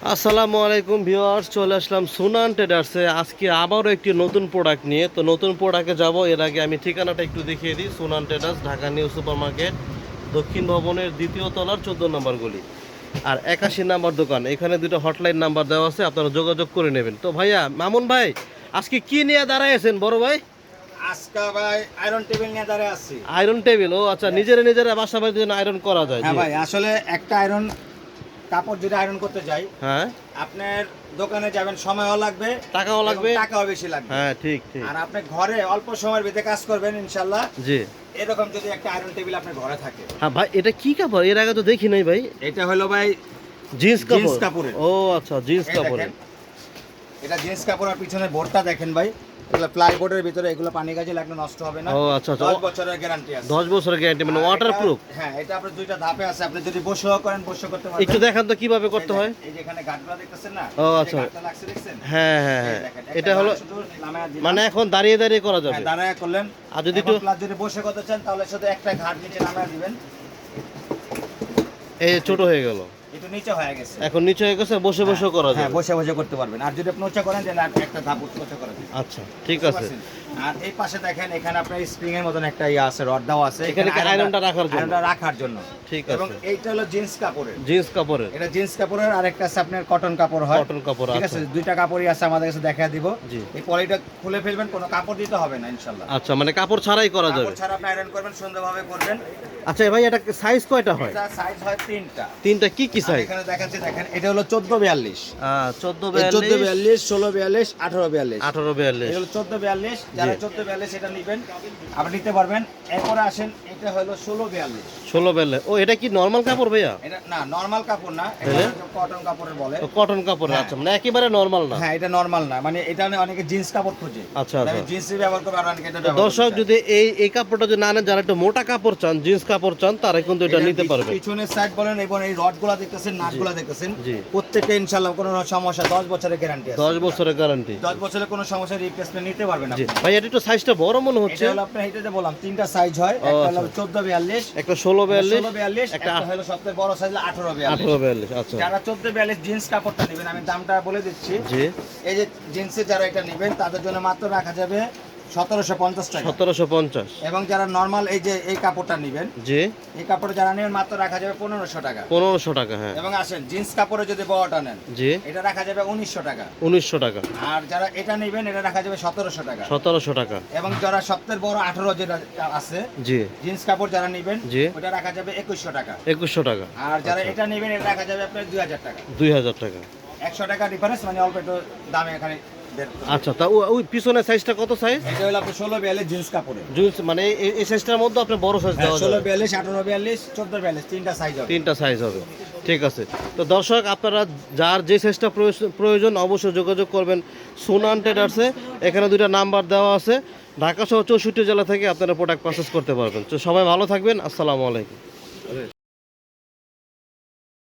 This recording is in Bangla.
আসসালামু আলাইকুম ভিউয়ার্স, চলে আসলাম সুনান ট্রেডার্সে। আজকে আবারও একটি নতুন প্রোডাক্ট নিয়ে। তো নতুন প্রোডাক্টে যাব, এর আগে আমি ঠিকানাটা একটু দেখিয়ে দিই। Sunan traders, Dhaka new super market, দক্ষিণ ভবনের দ্বিতীয় তলার 14 নম্বর গলি আর 81 নাম্বার দোকান। এখানে দুটো হটলাইন নাম্বার দেওয়া আছে, আপনারা যোগাযোগ করে নেবেন। তো ভাইয়া, মামুন ভাই, আজকে কি নিয়ে দাঁড়াইছেন বড় ভাই? আজকে ভাই আয়রন টেবিল নিয়ে দাঁড়িয়ে আছি। Iron table? ও আচ্ছা, নিজেরা বাসা বাড়িতে আয়রন করা যায়? হ্যাঁ ভাই, আসলে একটা আয়রন কাপড় যদি আয়রন করতে যাই, হ্যাঁ, আপনার দোকানে যাবেন, সময়ও লাগবে, টাকাও লাগবে, টাকাও বেশি লাগবে। হ্যাঁ ঠিক ঠিক। আর আপনি ঘরে অল্প সময়ের ভিতরে কাজ করবেন ইনশাআল্লাহ। জি, এরকম যদি একটা আয়রন টেবিল আপনার ঘরে থাকে। হ্যাঁ ভাই, এটা কি কাপড়? এর আগে তো দেখি নাই ভাই। এটা হলো ভাই জিন্স জিন্স কাপড়ের। ও আচ্ছা, জিন্স এই কাপড়ের। দেখেন, এটা জিন্স কাপড়। আর পিছনে বোর্ডটা দেখেন ভাই, এগুলো প্লাইবোর্ডের ভিতরে, এগুলো পানি কাজে লাগলে নষ্ট হবে না। ও আচ্ছা আচ্ছা, 10 বছরের গ্যারান্টি আছে। 10 বছরের গ্যারান্টি, মানে আর ওয়াটারপ্রুফ? হ্যাঁ, এটা আপনার দুইটা ধাপে আছে, আপনি যদি বসেও করেন বসে করতে পারবেন। একটু দেখান তো কিভাবে করতে হয়। এই যে এখানে গাঁটগুলো দেখতেছেন না? ও এই যে আচ্ছা, গাঁটটা লাগছে দেখছেন? হ্যাঁ হ্যাঁ এই হ্যাঁ, দেখেন, এটা হলো শুধু নামায়া দিলাম। মানে এখন দাঁড়িয়ে দাঁড়িয়ে করা যাবে। হ্যাঁ, দাঁড়ায় করলেন। আর যদি এখন একটু প্লাস যদি বসে করতে চান তাহলে শুধু একটা ঘাট নিচে নামায়া দিবেন। এই ছোট হয়ে গেল, একটু নিচে হয়ে গেছে। এখন নিচে হয়ে গেছে, বসে বসে করা হ্যাঁ, যাবে। বসে বসে করতে পারবেন। আর যদি আপনি উঁচা করেন তাহলে একটা ধাপ উঁচা করে দিবেন। আচ্ছা ঠিক আছে। আর এই পাশে দেখেন, এখানে আপনার স্প্রিং এর মতন একটা ইয়ে আছে, রড দেওয়া আছে এখানে কি আয়রনটা রাখার জন্য? আয়রনটা রাখার জন্য। ঠিক এবং আছে। এইটা হলো জিন্স কাপড়ের। জিন্স কাপড়ের? এটা জিন্স কাপড়ের। আর একটা আছে আপনার কটন কাপড় হয়। কটন কাপড়, ঠিক আচ্ছা আছে, দুইটা কাপড়ই আছে, আমাদের কাছে দেখা দিব। জি। এই পলিটা খুলে ফেলবেন, কোনো কাপড় দিতে হবে না ইনশাআল্লাহ। আচ্ছা, মানে কাপড় ছাড়াই করা যাবে? কাপড় ছাড়া আপনি আয়রন করবেন, সুন্দরভাবে করবেন। আচ্ছা ভাই, এটা সাইজ কয়টা হয়? এটা সাইজ হয় তিনটা। তিনটা কি কি আর সাইজ? এখানে দেখাচ্ছি, দেখেন, এটা হলো 1442। 14 1442, 1642, 1842। 18 এটা হলো 1442। যারা 1442 এটা নেবেন আপনি নিতে পারবেন। এরপরে আসেন, এটা হলো 1642। 16 ও, এটা কি নরমাল কাপড় ভাইয়া? এটা না, নরমাল কাপড় না, তাহলে? এটা কটন কাপড়ের বলে। কটন কাপড়, হ্যাঁ। আচ্ছা, মানে একেবারে নরমাল না? হ্যাঁ, এটা নরমাল না, মানে এটা অনেকে জিন্স কাপড় খোঁজে। আচ্ছা আচ্ছা। জিন্সই ব্যবহার করবে, আর অনেকে এটা তো ব্যবহার দর্শক, করতে চায়। যদি এই কাপড়টা যদি না নেন, যারা একটু মোটা কাপড় চান, জিন্স কাপড় চান, তারা কিন্তু এটা নিতে পারবে। পিছনের সাইড বলেন এবং এই রডগুলো দেখতেছেন, নাটগুলো দেখতেছেন, জি। প্রত্যেকটা ইনশাআল্লাহ কোনো সমস্যা, 10 বছরের গ্যারান্টি আছে। 10 বছরের গ্যারান্টি? 10 বছরের কোনো সমস্যা, রিপ্লেসমেন্ট নিতে পারবেন জি আপনি। ভাই, এটা একটু সাইজটা বড় মনে হচ্ছে। এটা হলো আপনি এইটাতে বললাম তিনটা সাইজ হয়, একটা হলো 1442, একটা 1642, 1642, একটা একটা হলো সবচেয়ে বড় সাইজ 1842। 1842। আচ্ছা যারা 1442 জিন্স কাপড়টা নেবেন, আমি দামটা বলে দিচ্ছি। জি। এই যে জিন্সে যারা এটা নেবেন তাদের জন্য মাত্র রাখা যাবে 1750 টাকা। 1750। এবং যারা নরমাল এই যে এই কাপড়টা নেবেন, জি। এই কাপড় যারা নেবেন মাত্র রাখা যাবে 1500 টাকা। 1500 টাকা, হ্যাঁ। এবং আসেন, জিন্স কাপড়ে যদি বড়টা নেন, জি। এটা রাখা যাবে 1900 টাকা। 1900 টাকা। আর যারা এটা নেবেন, এটা রাখা যাবে 1700 টাকা। 1700 টাকা। এবং যারা সবচেয়ে বড় 18 যেটা আছে জি। জিন্স কাপড় যারা নেবেন, জি। ওটা রাখা যাবে 2100 টাকা। 2100 টাকা। আর যারা আচ্ছা। এটা নেবেন, এটা রাখা যাবে আপনার 2000 টাকা। 2000 টাকা। 100 টাকা ডিফারেন্স, মানে অল্প একটু দামে এখানে বের করে। আচ্ছা, তা ওই পিছনের সাইজটা কত সাইজ? এটা হলো আপনার 1642 জিন্স কাপড়ে। জিন্স মানে এই সাইজটার মধ্যে আপনি বড় সাইজ দেওয়া যাবে? 1642, 1842, 1442, তিনটা সাইজ হবে। তিনটা সাইজ হবে, ঠিক আছে। তো দর্শক, আপনারা যার যে সাইজটা প্রয়োজন অবশ্যই যোগাযোগ করবেন সুনান ট্রেডার্সে। এখানে দুইটা নাম্বার দেওয়া আছে। ঢাকা সহ 64 জেলা থেকে আপনারা প্রোডাক্ট পারচেস করতে পারবেন। তো সবাই ভালো থাকবেন, আসসালামু আলাইকুম।